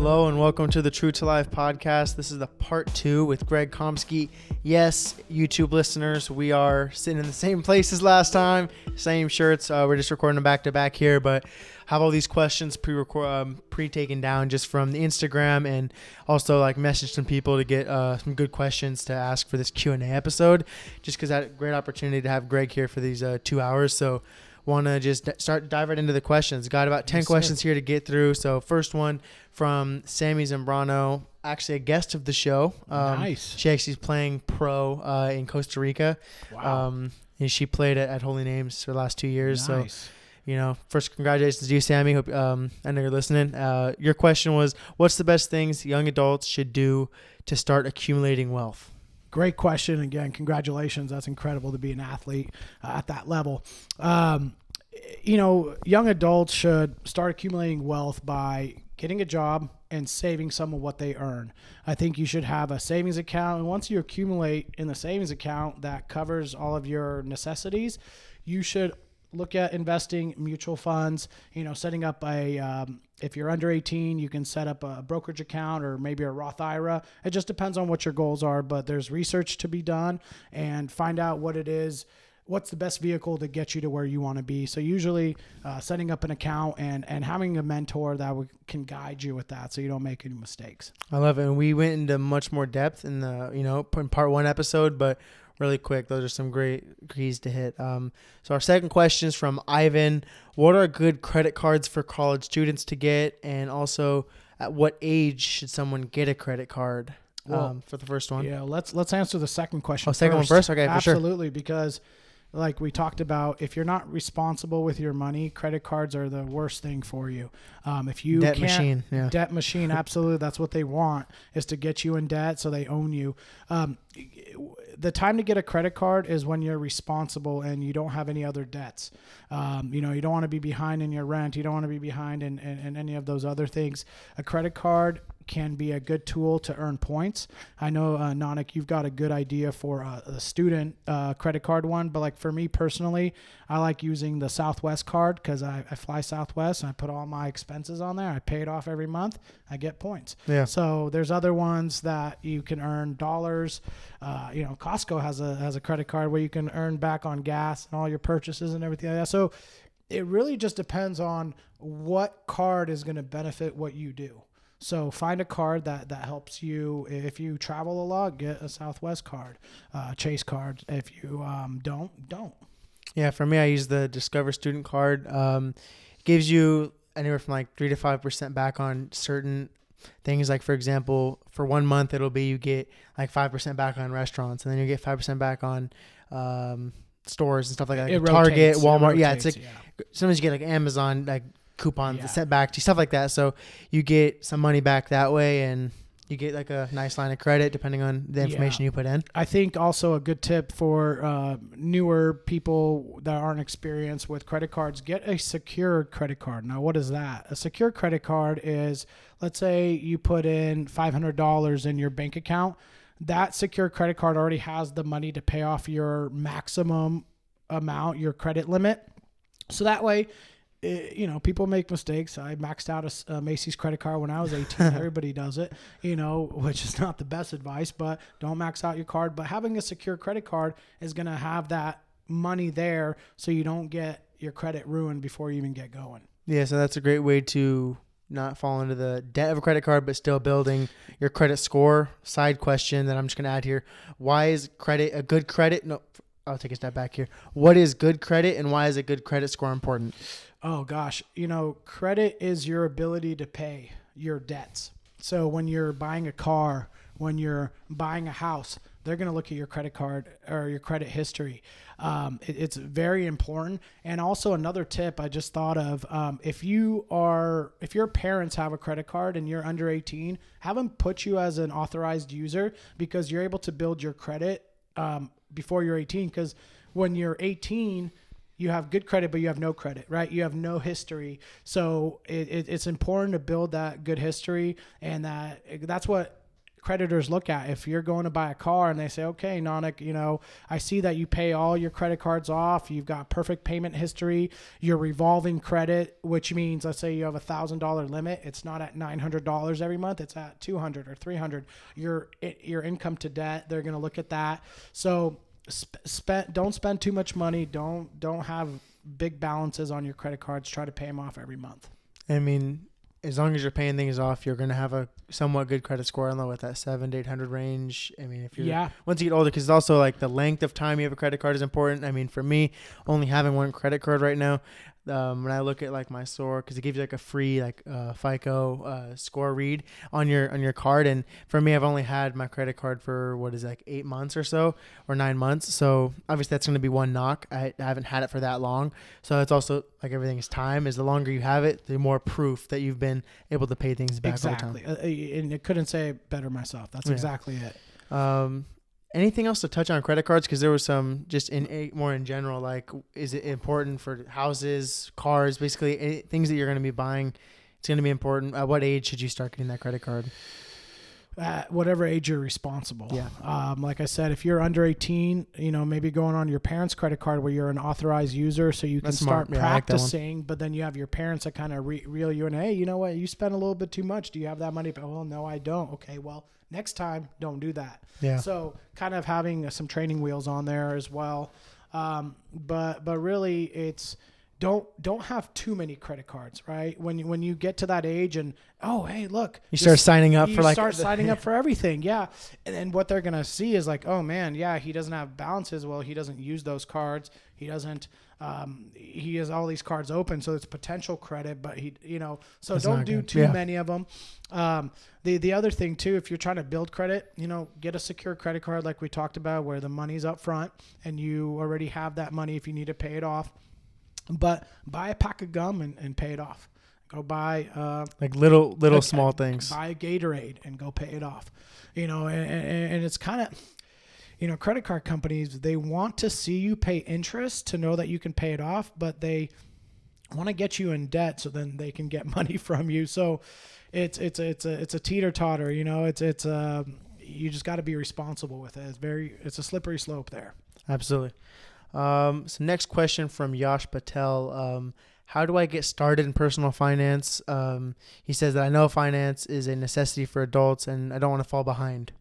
Hello and welcome to the True to Life podcast. This is the part 2 with Greg Komsky. Yes, YouTube listeners, we are sitting in the same place as last time, same shirts. We're just recording them back to back here, but have all these questions pre-taken down just from the Instagram, and also like message some people to get some good questions to ask for this Q&A episode, just because I had a great opportunity to have Greg here for these 2 hours. So want to just dive right into the questions. Got about 10 questions here to get through. So first one from Sammy Zambrano, actually a guest of the show. Nice. She actually is playing pro in Costa Rica. Wow. And she played at Holy Names for the last 2 years. Nice. So, first, congratulations to you, Sammy. Hope I know you're listening. Your question was, what's the best things young adults should do to start accumulating wealth? Great question. Again, congratulations. That's incredible to be an athlete at that level. Young adults should start accumulating wealth by getting a job and saving some of what they earn. I think you should have a savings account. And once you accumulate in the savings account that covers all of your necessities, you should look at investing mutual funds, setting up if you're under 18, you can set up a brokerage account or maybe a Roth IRA. It just depends on what your goals are, but there's research to be done and find out what it is, what's the best vehicle to get you to where you want to be. So usually setting up an account and having a mentor that can guide you with that so you don't make any mistakes. I love it. And we went into much more depth in the, in part 1 episode, but really quick, those are some great keys to hit. So our second question is from Ivan. What are good credit cards for college students to get? And also, at what age should someone get a credit card for the first one? Yeah, let's answer the second question first. Second one first? Okay, for sure. Absolutely, because like we talked about, if you're not responsible with your money, credit cards are the worst thing for you. If you debt machine, absolutely. That's what they want, is to get you in debt so they own you. The time to get a credit card is when you're responsible and you don't have any other debts. You don't want to be behind in your rent. You don't want to be behind in any of those other things. A credit card can be a good tool to earn points. I know, Nanik, you've got a good idea for a student credit card one, but like for me personally, I like using the Southwest card because I fly Southwest and I put all my expenses on there. I pay it off every month. I get points. Yeah. So there's other ones that you can earn dollars. Costco has a credit card where you can earn back on gas and all your purchases and everything like that. So it really just depends on what card is going to benefit what you do. So find a card that helps you. If you travel a lot, get a Southwest card, Chase card. If you don't. Yeah, for me, I use the Discover Student Card. Gives you anywhere from like 3 to 5% back on certain things. Like, for example, for 1 month, it'll be you get like 5% back on restaurants, and then you get 5% back on stores and stuff like that. Like Target, Walmart. Sometimes you get like Amazon, like coupons sent back to you, stuff like that. So you get some money back that way, and you get like a nice line of credit depending on the information you put in. I think also a good tip for newer people that aren't experienced with credit cards, get a secured credit card. Now, what is that? A secure credit card is, let's say you put in $500 in your bank account. That secure credit card already has the money to pay off your maximum amount, your credit limit. So that way, people make mistakes. I maxed out a Macy's credit card when I was 18. Everybody does it, which is not the best advice, but don't max out your card. But having a secure credit card is going to have that money there so you don't get your credit ruined before you even get going. Yeah, so that's a great way to not fall into the debt of a credit card, but still building your credit score. Side question that I'm just going to add here. Why is credit a good credit? No, I'll take a step back here. What is good credit, and why is a good credit score important? Oh gosh, credit is your ability to pay your debts. So when you're buying a car, when you're buying a house, they're going to look at your credit card or your credit history. It's very important. And also another tip I just thought of, if your parents have a credit card and you're under 18, have them put you as an authorized user, because you're able to build your credit before you're 18. Because when you're 18, you have good credit, but you have no credit, right? You have no history. So it's important to build that good history, and that's what creditors look at. If you're going to buy a car and they say, okay, Nanik, you know, I see that you pay all your credit cards off. You've got perfect payment history. You're revolving credit, which means, let's say you have $1,000 limit. It's not at $900 every month. It's at $200 or $300. Your income to debt, they're going to look at that. So don't spend too much money. Don't have big balances on your credit cards. Try to pay them off every month. I mean, as long as you're paying things off, you're going to have a somewhat good credit score. I don't know what that 700 to 800 range. I mean, if you're once you get older, because it's also like the length of time you have a credit card is important. I mean, for me, only having one credit card right now, when I look at like my score, because it gives you like a free like FICO score read on your card, and for me, I've only had my credit card for what is it, like 8 months or so, or 9 months. So obviously that's going to be one knock. I haven't had it for that long, so it's also like everything is time. Is the longer you have it, the more proof that you've been able to pay things back over time. And I couldn't say it better myself. That's exactly it. Anything else to touch on credit cards? Because there was some just more in general, like, is it important for houses, cars, basically things that you're going to be buying? It's going to be important. At what age should you start getting that credit card? At whatever age you're responsible. Yeah. Like I said, if you're under 18, you know, maybe going on your parents' credit card where you're an authorized user, so you can start practicing. But then you have your parents that kind of reel you in. Hey, you know what? You spent a little bit too much. Do you have that money? Oh, no, I don't. Okay, well, next time, don't do that. Yeah. So kind of having some training wheels on there as well. But really, it's don't have too many credit cards, right? When you get to that age and, oh, hey, look. You start signing up for like. You start signing up for everything, yeah. And what they're going to see is like, oh, man, yeah, he doesn't have balances. Well, he doesn't use those cards. He doesn't. He has all these cards open, so it's potential credit, but he, you know, so that's don't do good. Too many of them. The other thing too, if you're trying to build credit, you know, get a secure credit card like we talked about, where the money's up front and you already have that money if you need to pay it off. But buy a pack of gum and pay it off. Go buy like little small things. Buy a Gatorade and go pay it off. You know, and it's kind of, you know, credit card companies, they want to see you pay interest to know that you can pay it off, but they want to get you in debt so then they can get money from you. So it's a teeter-totter, you know, it's you just got to be responsible with it. It's a slippery slope there. Absolutely. So next question from Yash Patel. How do I get started in personal finance? He says that I know finance is a necessity for adults and I don't want to fall behind.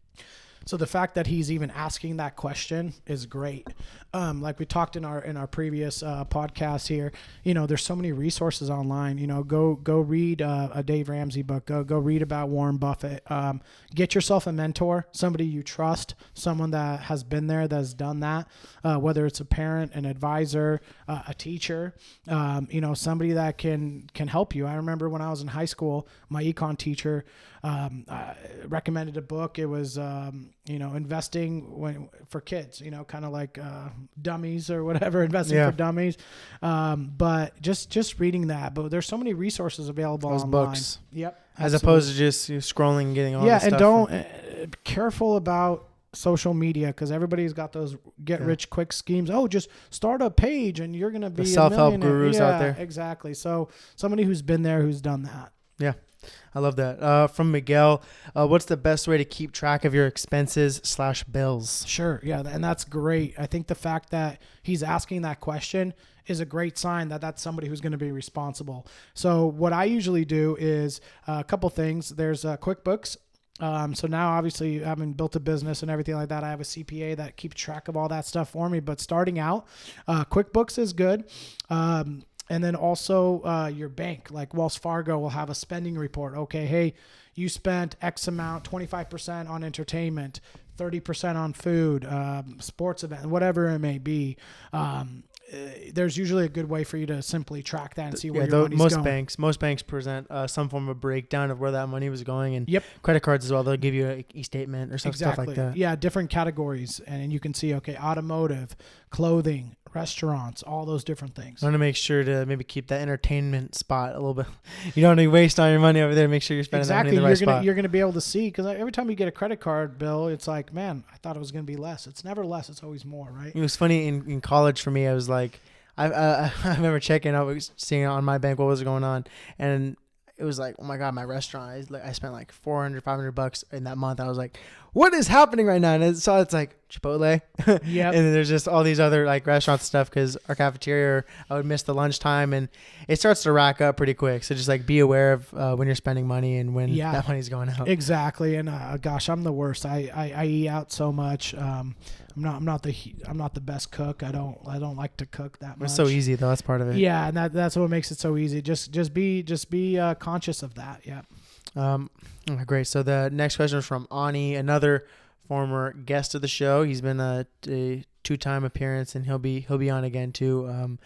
So the fact that he's even asking that question is great. Like we talked in our previous podcast here, you know, there's so many resources online. You know, go read a Dave Ramsey book. Go read about Warren Buffett. Get yourself a mentor, somebody you trust, someone that has been there, that has done that. Whether it's a parent, an advisor, a teacher, you know, somebody that can help you. I remember when I was in high school, my econ teacher recommended a book. It was you know, investing for kids, you know, kind of like dummies or whatever, investing for dummies. But just reading that. But there's so many resources available those online. Books. Yep. As opposed to just scrolling and getting all this stuff. Yeah, and don't careful about social media, because everybody's got those get rich quick schemes. Oh, just start a page and you're going to be the self-help gurus out there. Exactly. So somebody who's been there, who's done that. Yeah. I love that. From Miguel, what's the best way to keep track of your expenses/bills? Sure. Yeah. And that's great. I think the fact that he's asking that question is a great sign that that's somebody who's going to be responsible. So what I usually do is a couple things. There's QuickBooks. So now obviously having built a business and everything like that, I have a CPA that keeps track of all that stuff for me. But starting out, QuickBooks is good. And then also your bank, like Wells Fargo, will have a spending report. Okay, hey, you spent X amount, 25% on entertainment, 30% on food, sports event, whatever it may be. There's usually a good way for you to simply track that and see where your money's going. Most banks present some form of breakdown of where that money was going, and yep. Credit cards as well. They'll give you an e-statement or stuff like that. Yeah, different categories, and you can see, okay, automotive, clothing, restaurants, all those different things. I want to make sure to maybe keep that entertainment spot a little bit. You don't want to waste all your money over there. Make sure you're spending that money in the right spot. You're going to be able to see, because every time you get a credit card bill, it's like, man, I thought it was going to be less. It's never less. It's always more, right? It was funny in college for me. I was like, I remember checking out, seeing on my bank what was going on, and it was like, oh my God, my restaurant, I spent like $400, $500 in that month. I was like, what is happening right now? And so it's like Chipotle. Yep. And then there's just all these other like restaurant stuff, because our cafeteria, I would miss the lunchtime, and it starts to rack up pretty quick. So just like be aware of when you're spending money and when that money's going out. Exactly. And gosh, I'm the worst. I eat out so much. I'm not the best cook. I don't like to cook that much. It's so easy though. That's part of it. Yeah, and that's what makes it so easy. Just be conscious of that. Yeah. Okay, great. So the next question is from Ani, another former guest of the show. He's been a 2-time appearance, and he'll be on again too.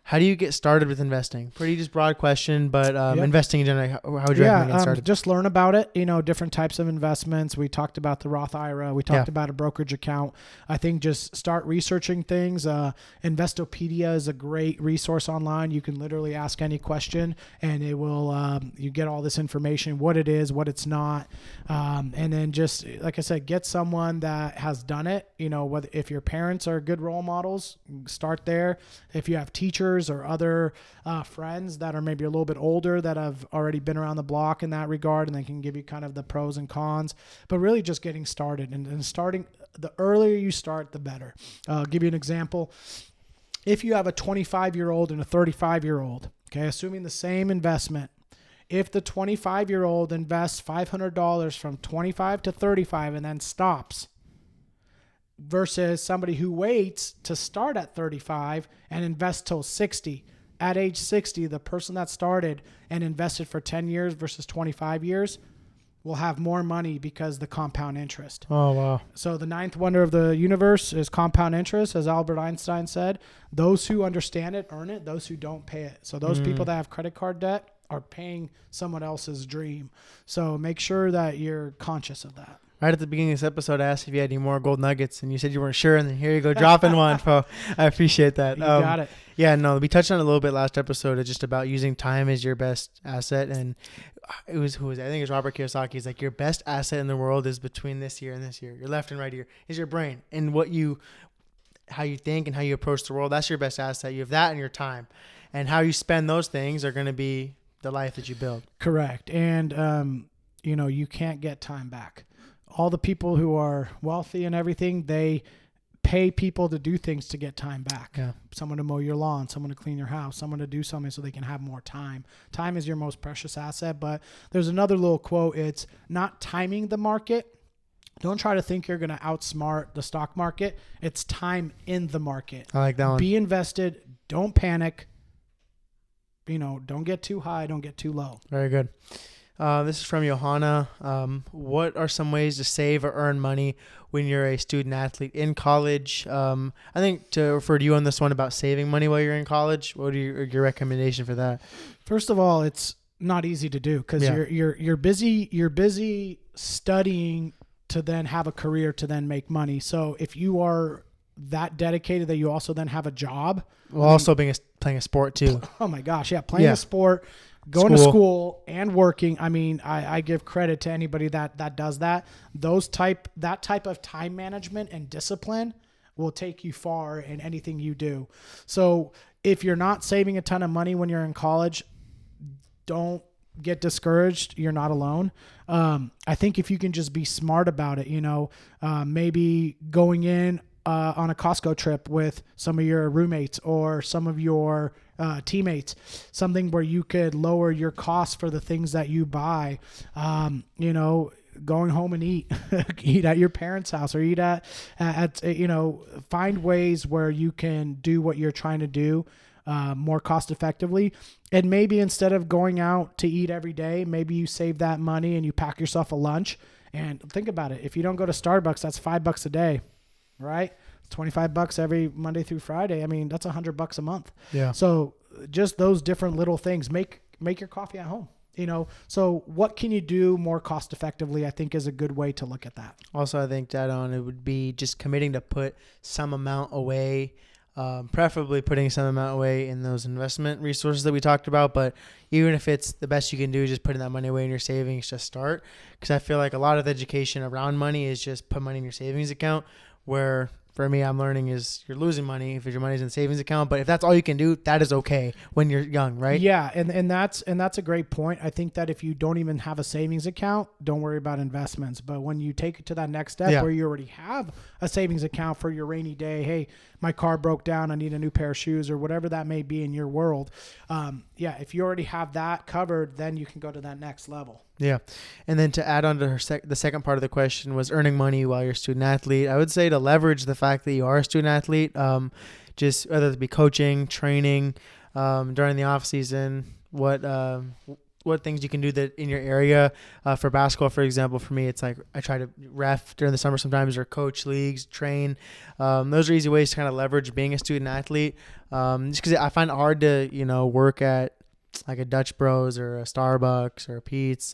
How do you get started with investing? Pretty just broad question, but investing in general, how would you recommend getting started? Just learn about it. Different types of investments. We talked about the Roth IRA. We talked about a brokerage account. I think just start researching things. Investopedia is a great resource online. You can literally ask any question, and it will. You get all this information: what it is, what it's not, and then just like I said, get someone that has done it. Whether if your parents are good role models, start there. If you have teachers or other friends that are maybe a little bit older that have already been around the block in that regard, and they can give you kind of the pros and cons, but really just getting started and starting, the earlier you start, the better. I'll give you an example. If you have a 25-year-old and a 35-year-old, okay, assuming the same investment, if the 25-year-old invests $500 from 25 to 35 and then stops, versus somebody who waits to start at 35 and invest till 60. At age 60, the person that started and invested for 10 years versus 25 years will have more money because the compound interest. Oh, wow. So the ninth wonder of the universe is compound interest, as Albert Einstein said. Those who understand it earn it. Those who don't pay it. So those people that have credit card debt are paying someone else's dream. So make sure that you're conscious of that. Right at the beginning of this episode, I asked if you had any more gold nuggets, and you said you weren't sure, and then here you go, dropping one. So I appreciate that. You got it. Yeah, no, we touched on it a little bit last episode, just about using time as your best asset, and I think it was Robert Kiyosaki. He's like, your best asset in the world is between this year and this year. Your left and right ear is your brain, and how you think and how you approach the world. That's your best asset. You have that and your time, and how you spend those things are going to be the life that you build. Correct, and you can't get time back. All the people who are wealthy and everything, they pay people to do things to get time back. Yeah. Someone to mow your lawn, someone to clean your house, someone to do something so they can have more time. Time is your most precious asset. But there's another little quote. It's not timing the market. Don't try to think you're going to outsmart the stock market. It's time in the market. I like that one. Be invested. Don't panic. Don't get too high. Don't get too low. Very good. This is from Johanna. What are some ways to save or earn money when you're a student athlete in college? I think to refer to you on this one about saving money while you're in college. What are your recommendation for that? First of all, it's not easy to do because you're busy studying to then have a career to then make money. So if you are that dedicated that you also then have a job, also playing a sport too. Oh my gosh, yeah, playing a sport. Going to school and working. I mean, I give credit to anybody that does that. That type of time management and discipline will take you far in anything you do. So if you're not saving a ton of money when you're in college, don't get discouraged. You're not alone. I think if you can just be smart about it, maybe going in on a Costco trip with some of your roommates or some of your teammates, something where you could lower your costs for the things that you buy, going home and eat at your parents' house or eat at find ways where you can do what you're trying to do more cost effectively. And maybe instead of going out to eat every day, maybe you save that money and you pack yourself a lunch. And think about it. If you don't go to Starbucks, that's $5 a day. Right? $25 every Monday through Friday. I mean, that's $100 a month. Yeah. So just those different little things, make your coffee at home, so what can you do more cost effectively, I think is a good way to look at that. Also, I think that it would be just committing to put some amount away, preferably putting some amount away in those investment resources that we talked about. But even if it's the best you can do, just putting that money away in your savings, just start. Because I feel like a lot of education around money is just put money in your savings account, where for me, I'm learning is you're losing money if your money's in a savings account. But if that's all you can do, that is okay when you're young, right? Yeah, and that's a great point. I think that if you don't even have a savings account, don't worry about investments. But when you take it to that next step where you already have a savings account for your rainy day, hey, my car broke down, I need a new pair of shoes, or whatever that may be in your world. If you already have that covered, then you can go to that next level. Yeah. And then to add on to the second part of the question was earning money while you're a student athlete. I would say to leverage the fact that you are a student athlete, just whether it be coaching, training, during the off season, what things you can do that in your area. For basketball, for example, for me, it's like I try to ref during the summer sometimes, or coach leagues, train. Those are easy ways to kind of leverage being a student athlete. Just because I find it hard to, work at like a Dutch Bros or a Starbucks or a Pete's,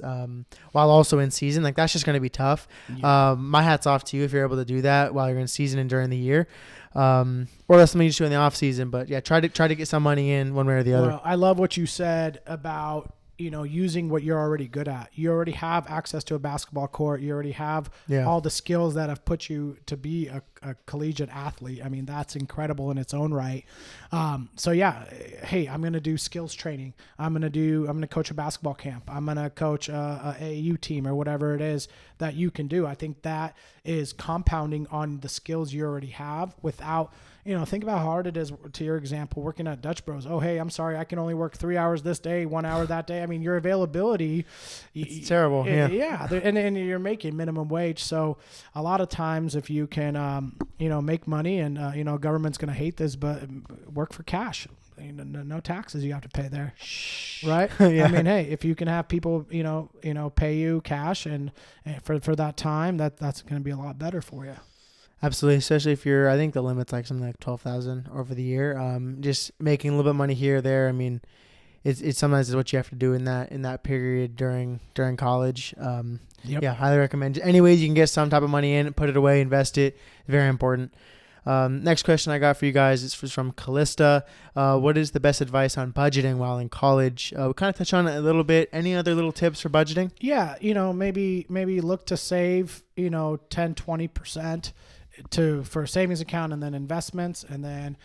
while also in season. Like that's just going to be tough. Yeah. My hat's off to you if you're able to do that while you're in season and during the year. Or that's something you just do in the off season, but yeah, try to get some money in one way or the other. Well, I love what you said about, using what you're already good at. You already have access to a basketball court. You already have all the skills that have put you to be a collegiate athlete. I mean, that's incredible in its own right. Hey, I'm going to do skills training. I'm going to coach a basketball camp. I'm going to coach a AAU team or whatever it is that you can do. I think that is compounding on the skills you already have without, think about how hard it is, to your example, working at Dutch Bros. Oh, hey, I'm sorry, I can only work 3 hours this day, 1 hour that day. I mean, your availability. It's terrible. Yeah. And you're making minimum wage. So a lot of times if you can, make money and, government's going to hate this, but work for cash. No taxes you have to pay there, right? Yeah. I mean, hey, if you can have people, pay you cash and for that time, that's going to be a lot better for you. Absolutely, especially if I think the limit's like something like 12,000 over the year. Just making a little bit of money here or there. I mean, it's sometimes what you have to do in that period during college. Yeah, highly recommend. Any ways you can get some type of money in, put it away, invest it. Very important. Next question I got for you guys is from Callista. What is the best advice on budgeting while in college? We kind of touched on it a little bit. Any other little tips for budgeting? Yeah, maybe look to save, 10-20% for a savings account, and then investments, and then,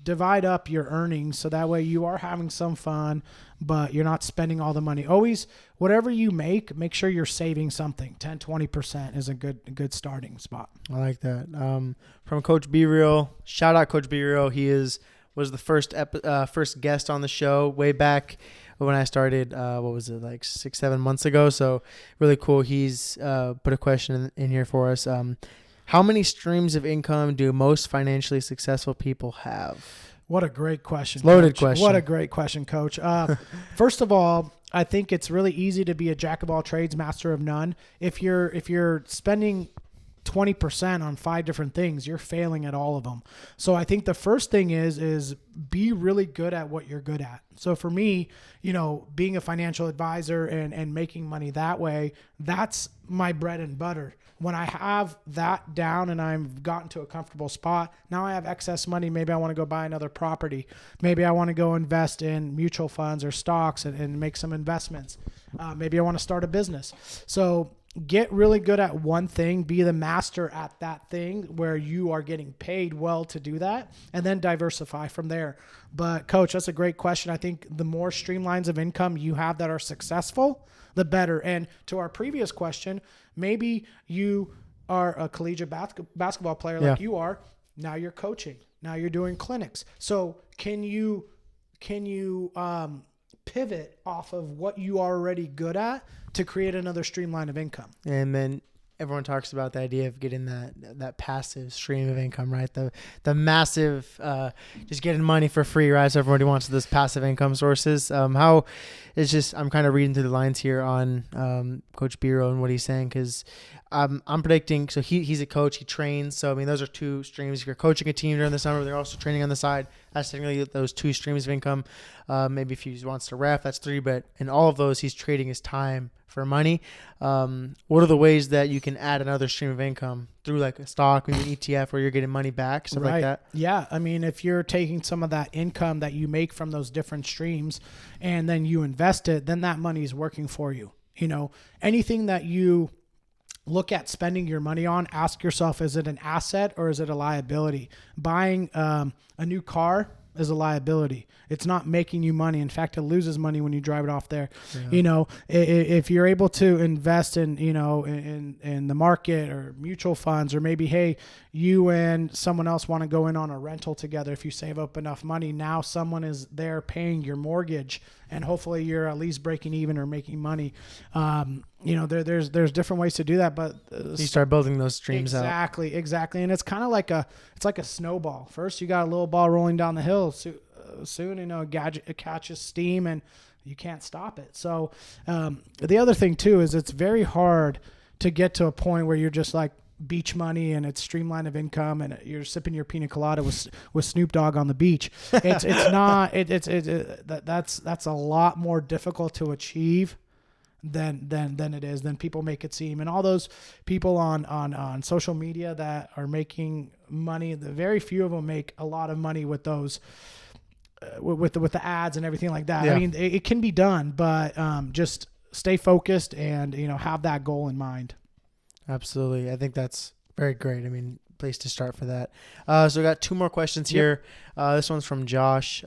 divide up your earnings so that way you are having some fun, but you're not spending all the money. Always, whatever you make sure you're saving something. 10-20% is a good starting spot. I like that. From Coach Be Real, shout out Coach Be Real. He was the first guest on the show way back when I started, what was it, like 6-7 months ago. So really cool. He's put a question in here for us. How many streams of income do most financially successful people have? What a great question. Loaded Coach. question. What a great question, Coach. First of all, I think it's really easy to be a jack of all trades, master of none. If you're spending 20% on 5 different things, you're failing at all of them. So I think the first thing is be really good at what you're good at. So for me, being a financial advisor and making money that way, that's my bread and butter. When I have that down and I've gotten to a comfortable spot, now I have excess money. Maybe I want to go buy another property. Maybe I want to go invest in mutual funds or stocks and make some investments. Maybe I want to start a business. So get really good at one thing, be the master at that thing where you are getting paid well to do that, and then diversify from there. But Coach, that's a great question. I think the more streamlines of income you have that are successful, the better. And to our previous question, maybe you are a collegiate basketball player like you are. Now you're coaching. Now you're doing clinics. So can you pivot off of what you are already good at to create another streamline of income? And then everyone talks about the idea of getting that passive stream of income, right? The massive, just getting money for free, right? So everybody wants those passive income sources. How it's just, I'm kind of reading through the lines here on Coach Biro and what he's saying, because I'm predicting, so he's a coach, he trains. So, I mean, those are 2 streams. If you're coaching a team during the summer, they're also training on the side. That's technically those 2 streams of income. Maybe if he wants to ref, that's 3. But in all of those, he's trading his time for money. What are the ways that you can add another stream of income through like a stock, maybe an ETF where you're getting money back, stuff like that? Yeah. I mean, if you're taking some of that income that you make from those different streams and then you invest it, then that money is working for you. Anything that you look at spending your money on, ask yourself, is it an asset or is it a liability? Buying a new car is a liability. It's not making you money. In fact, it loses money when you drive it off there. Yeah. If you're able to invest in, in the market or mutual funds, or maybe, hey, you and someone else want to go in on a rental together. If you save up enough money, now someone is there paying your mortgage, and hopefully you're at least breaking even or making money. There's different ways to do that, but you start building those streams out. Exactly. And it's kind of like a snowball. First, you got a little ball rolling down the hill. Soon, it catches steam and you can't stop it. So the other thing too is it's very hard to get to a point where you're just like beach money and it's streamline of income and you're sipping your pina colada with Snoop Dogg on the beach. That's a lot more difficult to achieve than it is, than people make it seem. And all those people on social media that are making money, the very few of them make a lot of money with those with the ads and everything like that. Yeah. I mean, it can be done, but just stay focused and have that goal in mind. Absolutely. I think that's very great. I mean, place to start for that. So we got 2 more questions here. This one's from Josh.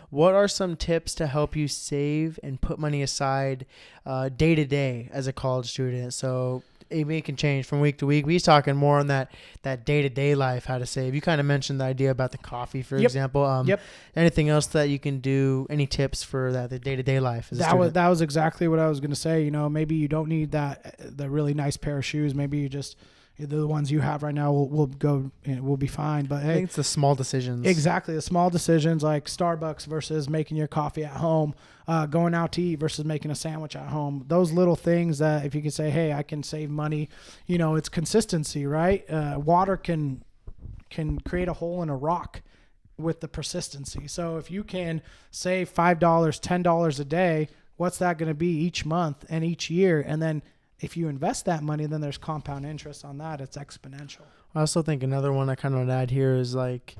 What are some tips to help you save and put money aside day to day as a college student? So it can change from week to week. He's talking more on that day to day life, how to save. You kind of mentioned the idea about the coffee, for example. Anything else that you can do? Any tips for the day to day life? That was exactly what I was going to say. Maybe you don't need the really nice pair of shoes. Maybe you just, the ones you have right now will be fine. But I think it's the small decisions. Exactly. The small decisions like Starbucks versus making your coffee at home, going out to eat versus making a sandwich at home. Those little things that if you can say, hey, I can save money, it's consistency, right? Water can create a hole in a rock with the persistency. So if you can save $5, $10 a day, what's that going to be each month and each year? And then if you invest that money, then there's compound interest on that. It's exponential. I also think another one I kind of want to add here is like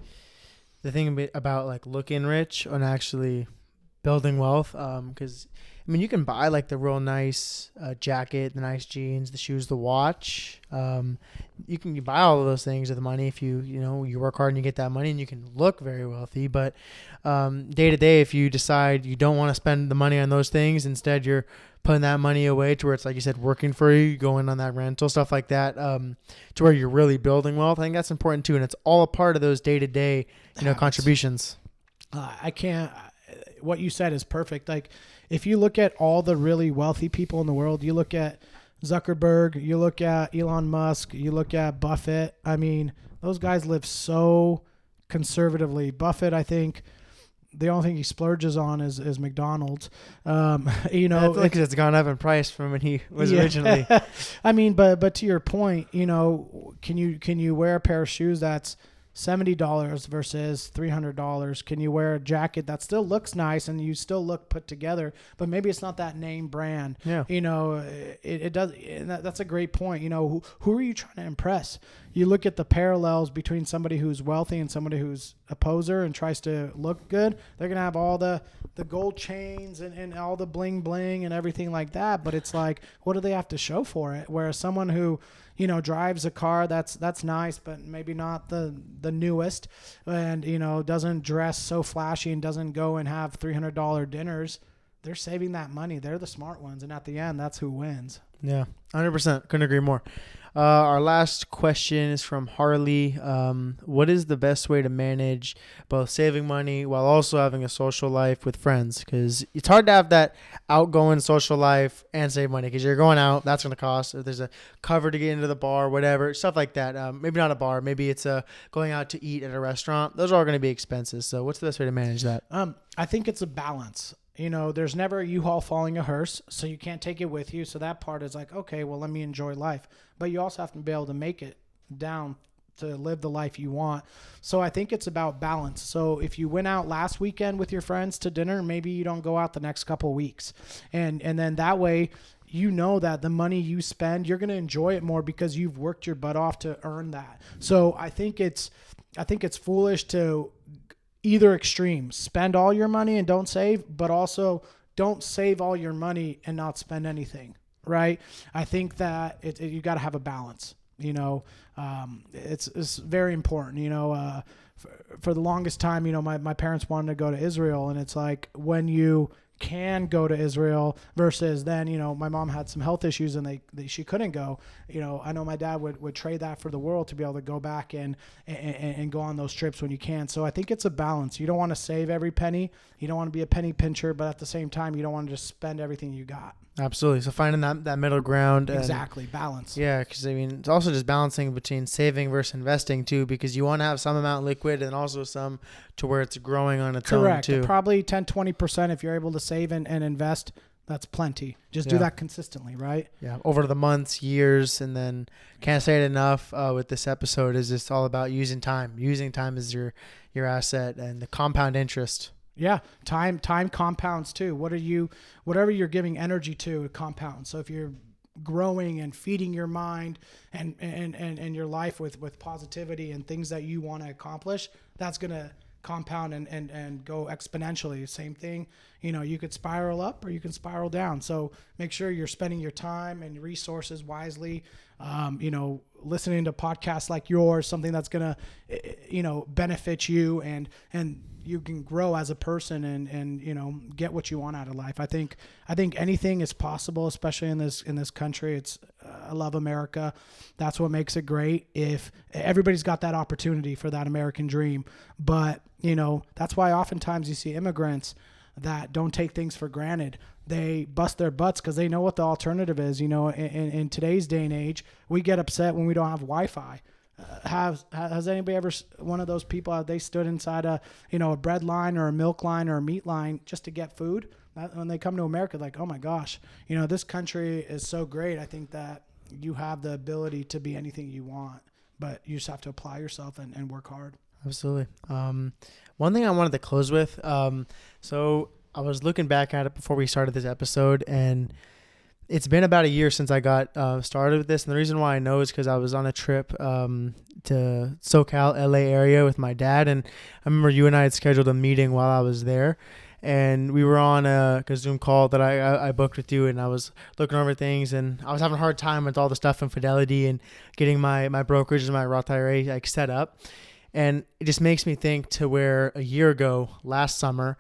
the thing about like looking rich and actually building wealth. Because you can buy like the real nice jacket, the nice jeans, the shoes, the watch. You can buy all of those things with the money if you work hard and you get that money, and you can look very wealthy. But day to day, if you decide you don't want to spend the money on those things, instead you're putting that money away to where it's like you said, working for you, going on that rental, stuff like that, to where you're really building wealth. I think that's important too, and it's all a part of those day to day, contributions. What you said is perfect. Like if you look at all the really wealthy people in the world, you look at Zuckerberg, you look at Elon Musk, you look at Buffett. I mean, those guys live so conservatively. Buffett, I think, the only thing he splurges on is McDonald's. It's gone up in price from when he was originally. I mean, but to your point, can you wear a pair of shoes that's $70 versus $300? Can you wear a jacket that still looks nice and you still look put together, but maybe it's not that name brand? Yeah. It does. And that's a great point. Who are you trying to impress? You look at the parallels between somebody who's wealthy and somebody who's a poser and tries to look good. They're going to have all the gold chains and all the bling bling and everything like that. But it's like, what do they have to show for it? Whereas someone who, drives a car that's nice, but maybe not the newest, and, doesn't dress so flashy and doesn't go and have $300 dinners, they're saving that money. They're the smart ones. And at the end, that's who wins. Yeah, 100%. Couldn't agree more. Our last question is from Harley. What is the best way to manage both saving money while also having a social life with friends? Because it's hard to have that outgoing social life and save money because you're going out. That's going to cost. If there's a cover to get into the bar, whatever, stuff like that. Maybe not a bar. Maybe it's going out to eat at a restaurant. Those are all going to be expenses. So what's the best way to manage that? I think it's a balance. There's never a U-Haul following a hearse, so you can't take it with you. So that part is like, okay, well, let me enjoy life. But you also have to be able to make it down to live the life you want. So I think it's about balance. So if you went out last weekend with your friends to dinner, maybe you don't go out the next couple of weeks. And then that way, that the money you spend, you're going to enjoy it more because you've worked your butt off to earn that. So I think it's foolish to either extreme, spend all your money and don't save, but also don't save all your money and not spend anything. right? I think that you got to have a balance. It's very important. For the longest time, my parents wanted to go to Israel, and it's like when you can go to Israel versus then, my mom had some health issues and she couldn't go. I know my dad would trade that for the world to be able to go back and go on those trips when you can. So I think it's a balance. You don't want to save every penny. You don't want to be a penny pincher, but at the same time, you don't want to just spend everything you got. Absolutely. So finding that middle ground. Exactly. Balance. Yeah. Because it's also just balancing between saving versus investing too, because you want to have some amount liquid and also some to where it's growing on its own too. Probably 10-20% if you're able to save and invest. That's plenty. Just do that consistently, right? Yeah. Over the months, years, and then can't say it enough with this episode is just all about using time. Using time as your asset and the compound interest. Yeah. Time compounds too. Whatever you're giving energy to, it compounds. So if you're growing and feeding your mind and your life with positivity and things that you want to accomplish, that's going to compound and go exponentially. Same thing, you could spiral up or you can spiral down. So make sure you're spending your time and resources wisely. Listening to podcasts like yours, something that's going to, benefit you and you can grow as a person and get what you want out of life. I think anything is possible, especially in this country. I love America. That's what makes it great. If everybody's got that opportunity for that American dream, but that's why oftentimes you see immigrants that don't take things for granted. They bust their butts because they know what the alternative is. In today's day and age, we get upset when we don't have Wi-Fi. Has anybody ever, one of those people, they stood inside a bread line or a milk line or a meat line just to get food? When they come to America, like, oh my gosh, this country is so great. I think that you have the ability to be anything you want, but you just have to apply yourself and work hard. Absolutely. One thing I wanted to close with, so I was looking back at it before we started this episode, and it's been about a year since I got started with this. And the reason why I know is because I was on a trip to SoCal, LA area with my dad. And I remember you and I had scheduled a meeting while I was there. And we were on a Zoom call that I booked with you, and I was looking over things, and I was having a hard time with all the stuff in Fidelity and getting my brokerage and my Roth IRA set up. And it just makes me think to where a year ago, last summer,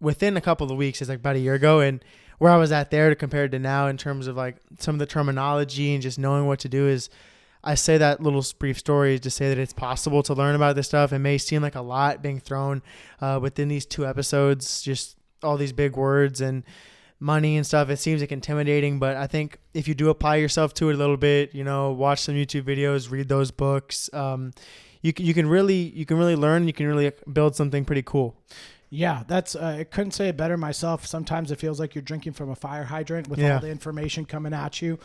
within a couple of weeks, it's like about a year ago, and where I was at there to compared to now in terms of like some of the terminology and just knowing what to do is, I say that little brief story to say that it's possible to learn about this stuff. It may seem like a lot being thrown within these 2 episodes, just all these big words and money and stuff. It seems like intimidating, but I think if you do apply yourself to it a little bit, watch some YouTube videos, read those books, you can really learn. You can really build something pretty cool. Yeah, that's I couldn't say it better myself. Sometimes it feels like you're drinking from a fire hydrant with all the information coming at you.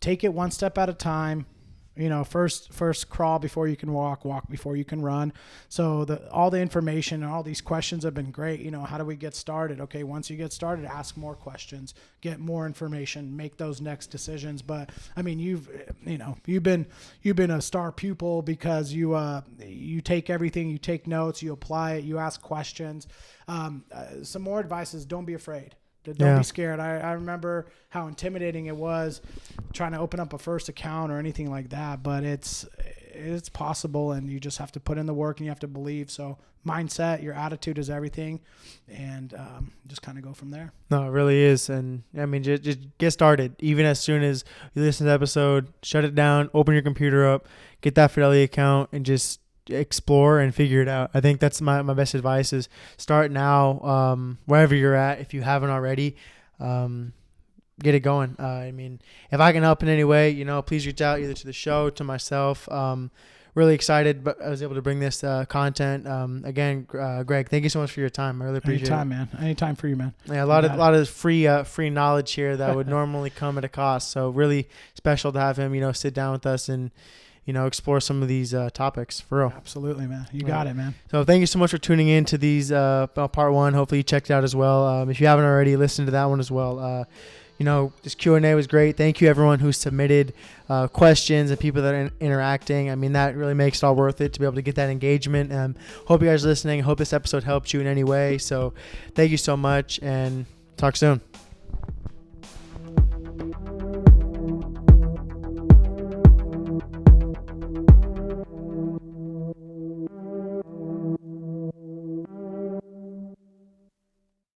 Take it one step at a time. First crawl before you can walk before you can run. So all the information and all these questions have been great. How do we get started? Okay, once you get started, ask more questions, get more information, make those next decisions. But I mean, you've been a star pupil because you take everything, you take notes, you apply it, you ask questions. Some more advice is don't be afraid. Don't be scared. I remember how intimidating it was trying to open up a first account or anything like that, but it's possible, and you just have to put in the work and you have to believe. So mindset, your attitude is everything, and just kind of go from there. No, it really is. And I mean, just get started. Even as soon as you listen to the episode, shut it down, open your computer up, get that Fidelity account, and just explore and figure it out. I think that's my best advice is start now, wherever you're at. If you haven't already, get it going. I mean, if I can help in any way, please reach out either to the show, to myself. Really excited, but I was able to bring this content. Again, Greg, thank you so much for your time. I really appreciate it. Anytime for you, man. Yeah, a lot of free knowledge here that would normally come at a cost. So really special to have him, sit down with us and explore some of these topics for real. Absolutely, man. You got it, man. So thank you so much for tuning in to these part 1. Hopefully you checked it out as well. If you haven't already, listen to that one as well. This Q&A was great. Thank you everyone who submitted questions and people that are interacting. I mean, that really makes it all worth it to be able to get that engagement. Hope you guys are listening. Hope this episode helped you in any way. So thank you so much, and talk soon.